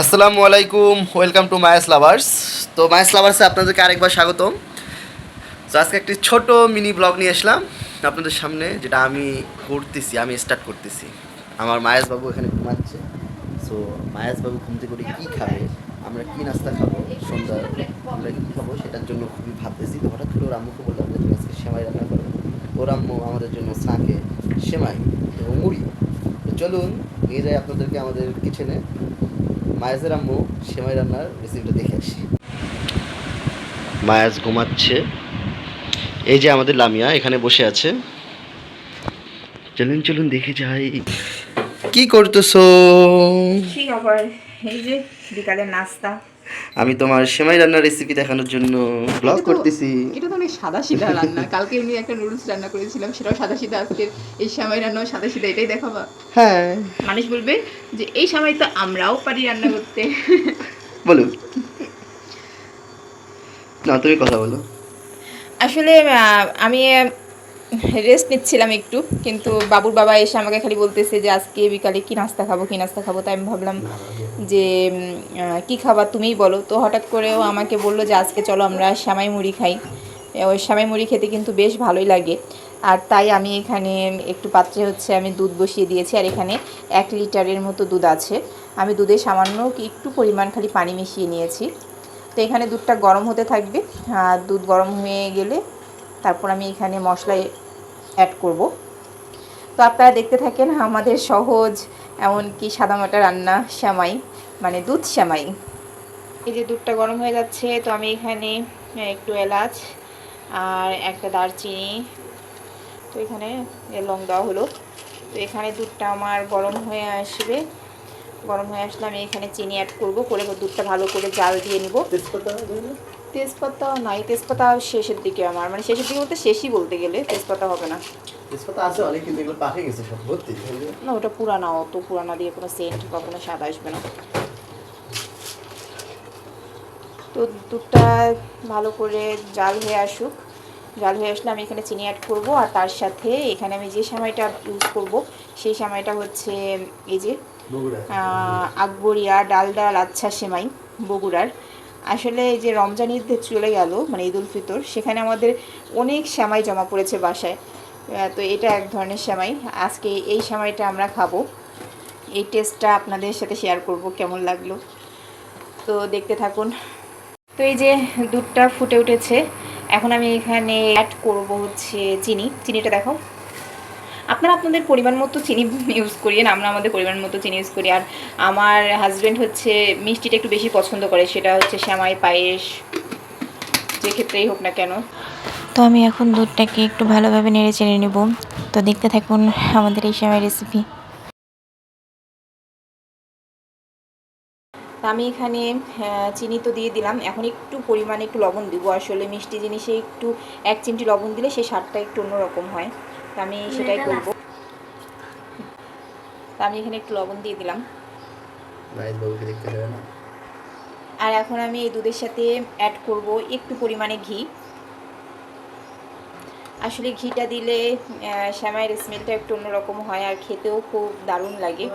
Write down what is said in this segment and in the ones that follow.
আসসালামু আলাইকুম, welcome to Maya's lovers. তো মায়াস লাভার্সে আপনাদেরকে আরেকবার স্বাগতম। তো আজকে একটি ছোট মিনি ব্লগ নিয়ে আসলাম আপনাদের সামনে, যেটা আমি স্টার্ট করতেছি। আমার মায়াস বাবু এখানে ঘুমাচ্ছে। সো মায়াস বাবু ঘুম থেকে উঠে কী খাবে, আমরা কী নাস্তা খাবো, সন্ধ্যা আমরা কী খাবো সেটার জন্য খুবই ভাবতেছি। তো হঠাৎ করে ওর আম্মুকে বললাম যে তুমি আজকে সেমাই রান্না করো। ওর আম্মু আমাদের জন্য স্নাকে সেমাই এবং মুড়ি। তো চলুন নিয়ে যাই আপনাদেরকে আমাদের কিচেনে, মায়াজের আম্মু সেমাই রান্নার রেসিপিটা দেখে আসি। মায়াজ ঘুমাচ্ছে, এই যে আমাদের লামিয়া এখানে বসে আছে। চলুন চলুন দেখে যাই কি করতেছো। কি আবার এই যে বিকালের নাস্তা। আমি তোমার সেমাই রান্নার রেসিপি দেখানোর জন্য ব্লগ এটা তো করতেছি। এটা তো অনেক সাদা সিধা রান্না। কালকে এমনি একটা নুডলস রান্না করেছিলাম, সেটাও সাদা সিধা। আজকে এই সেমাই রান্নাও সাদা সিধা, এটাই দেখাবা? হ্যাঁ, মানুষ বলবে যে এই সেমাই তো আমরাও পারি রান্না করতে। বলুন না, তুমি কথা বলো। আসলে আমি রেস্ট নিচ্ছিলাম একটু, কিন্তু বাবুর বাবা এসে আমাকে খালি বলতেছে যে আজকে বিকালে কি নাস্তা খাবো, কি নাস্তা খাবো। তাই আমি ভাবলাম যে কি খাবার তুমিই বলো। তো হঠাৎ করেও আমাকে বললো যে আজকে চলো আমরা সেমাই মুড়ি খাই। ওই সেমাই মুড়ি খেতে কিন্তু বেশ ভালোই লাগে। আর তাই আমি এখানে একটু পাত্রে আমি দুধ বসিয়ে দিয়েছি। আর এখানে 1 লিটারের মতো দুধ আছে। আমি দুধে সামান্য একটু পরিমাণ খালি পানি মিশিয়ে নিয়েছি। তো এখানে দুধটা গরম হতে থাকবে। আর দুধ গরম হয়ে গেলে তারপর আমি এখানে মশলা অ্যাড করব। তো আপনারা দেখতে থাকেন আমাদের সহজ এমনকি সাদামাটা রান্না সেমাই, মানে দুধ সেমাই। এই যে দুধটা গরম হয়ে যাচ্ছে, তো আমি এখানে একটু এলাচ আর একটা দারচিনি, তো এখানে লং দেওয়া হলো। তো এখানে দুধটা আমার গরম হয়ে আসবে। গরম হয়ে আসলে আমি এখানে চিনি অ্যাড করব, করে দুধটা ভালো করে জাল দিয়ে নিব। তেজপাতা নাই, তেজপাতা শেষের দিকে, আমার মানে শেষের দিকে বলতে শেষই বলতে গেলে, তেজপাতা হবে না। তেজপাতা আছে অনেক, কিন্তু এগুলো পাকে গেছে সব ভর্তি। না, ওটা পুরানা, অত পুরানা দিয়ে কোনো সেন্ট বা কোনো স্বাদ আসবে না। তো দুধটা ভালো করে জাল হয়ে আসুক। জাল হয়ে আসলে আমি এখানে চিনি অ্যাড করব। আর তার সাথে এখানে আমি যে সেমাইটা ইউজ করব, সেই সেমাইটা হচ্ছে এই যে আকবরিয়া ডালডা লাচ্ছা সেমাই, বগুড়ার। আসলে এই যে রমজান ঈদ চলে গেল, মানে ঈদ উল ফিতর, সেখানে আমাদের অনেক সেমাই জমা পড়েছে বাসায়। তো এটা এক ধরনের সেমাই। আজকে এই সেমাইটা আমরা খাবো। এই টেস্টটা আপনাদের সাথে শেয়ার করব কেমন লাগলো। তো দেখতে থাকুন। তো এই যে দুধটা ফুটে উঠেছে, এখন আমি এখানে অ্যাড করব চিনিটা দেখো। আপনারা আপনাদের পরিমাণ মতো চিনি ইউজ করিয়েন, আমরা আমাদের পরিমাণ মতো চিনি ইউজ করি। আর আমার হাজব্যান্ড মিষ্টিটা একটু বেশি পছন্দ করে, সেটা সেমাই পায়েস যে ক্ষেত্রেই হোক না কেন। তো আমি এখন দুধটাকে একটু ভালোভাবে নেড়ে চেড়ে নেব। তো দেখতে থাকুন আমাদের এই সেমাই রেসিপি। আমি এখানে চিনি তো দিয়ে দিলাম, এখন একটু পরিমাণে একটু লবণ দিব। আসলে মিষ্টি জিনিসে একটু 1 চিমটি লবণ দিলে সেই স্বাদটা একটু অন্যরকম হয়। তো আমি সেটাই করব। তো আমি এখানে একটু লবণ দিয়ে দিলাম। আর এখন আমি এই দুধের সাথে অ্যাড করব একটু পরিমাণে ঘি। আসলে ঘিটা দিলে সেমাইয়ের স্মেলটা একটু অন্যরকম হয়, আর খেতেও খুব দারুণ লাগে।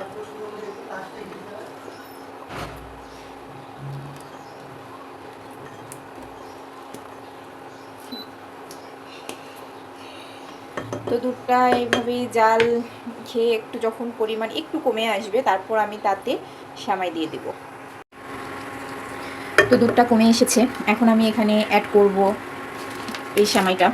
তো দুধটা এইভাবেই জাল খেয়ে একটু যখন পরিমাণ একটু কমে আসবে, তারপর আমি তাতে সেমাই দিয়ে দেব। তো দুধটা কমে এসেছে, এখন আমি এখানে অ্যাড করব এই সেমাইটা।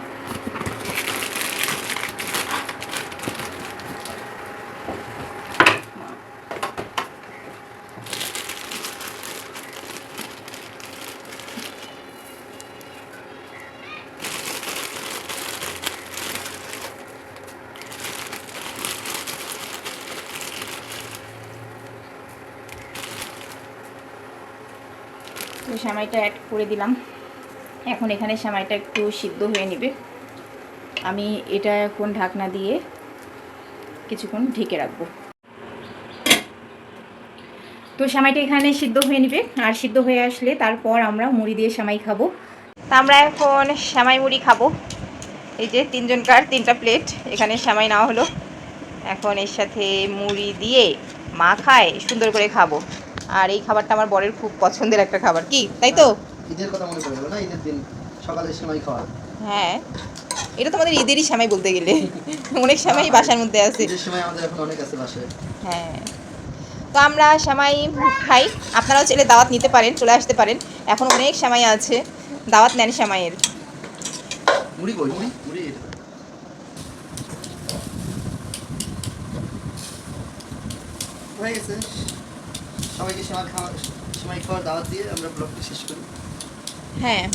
তো সেমাইটা অ্যাড করে দিলাম। এখন এখানে সেমাইটা একটু সিদ্ধ হয়ে নেবে। আমি এটা এখন ঢাকনা দিয়ে কিছুক্ষণ ঢেকে রাখবো। তো সেমাইটা এখানে সিদ্ধ হয়ে নেবে, আর সিদ্ধ হয়ে আসলে তারপর আমরা মুড়ি দিয়ে সেমাই খাবো। তা আমরা এখন সেমাই মুড়ি খাবো। এই যে 3 জনকার 3টা প্লেট এখানে সেমাই নেওয়া হলো। এখন এর সাথে মুড়ি দিয়ে মাখায় সুন্দর করে খাবো। আর এই খাবারটা আমার বরের খুব পছন্দের একটা খাবার, কি তাই তো? ঈদের কথা মনে পড়ে গেল না, ঈদের দিন সকালে সেমাই খাওয়া। হ্যাঁ, এটা তো আমাদের ঈদেরই সেমাই বলতে গেলে, অনেক সেমাই বাসার মধ্যে আছে। ঈদের সময় আমাদের এখন অনেক আছে বাসায়। হ্যাঁ, তো আমরা সেমাই খাই, আপনারাও চাইলে দাওয়াত নিতে পারেন, চলে আসতে পারেন, এখন অনেক সেমাই আছে, দাওয়াত নেন সেমাইয়ের। মুড়ি কই, মুড়ি মুড়ি এটা। হয়ে গেছে, সবাইকে সেমাই খাওয়ার দাওয়াত দিয়ে আমরা ব্লগটি শেষ করি। হ্যাঁ,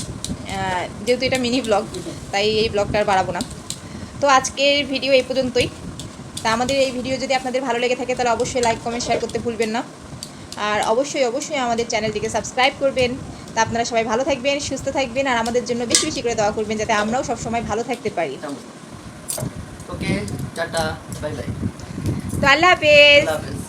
যেহেতু এটা মিনি ব্লগ, তাই এই ব্লগটা আর বাড়াবো না। তো আজকের ভিডিও এই পর্যন্তই। তা আমাদের এই ভিডিও যদি আপনাদের ভালো লেগে থাকে তাহলে অবশ্যই লাইক কমেন্ট শেয়ার করতে ভুলবেন না। আর অবশ্যই অবশ্যই আমাদের চ্যানেলটিকে সাবস্ক্রাইব করবেন। তা আপনারা সবাই ভালো থাকবেন, সুস্থ থাকবেন, আর আমাদের জন্য বেশি বেশি করে দোয়া করবেন যাতে আমরাও সবসময় ভালো থাকতে পারি। ওকে, টাটা, বাই বাই, তো আল্লাহ হাফেজ। আল্লাহ হাফেজ।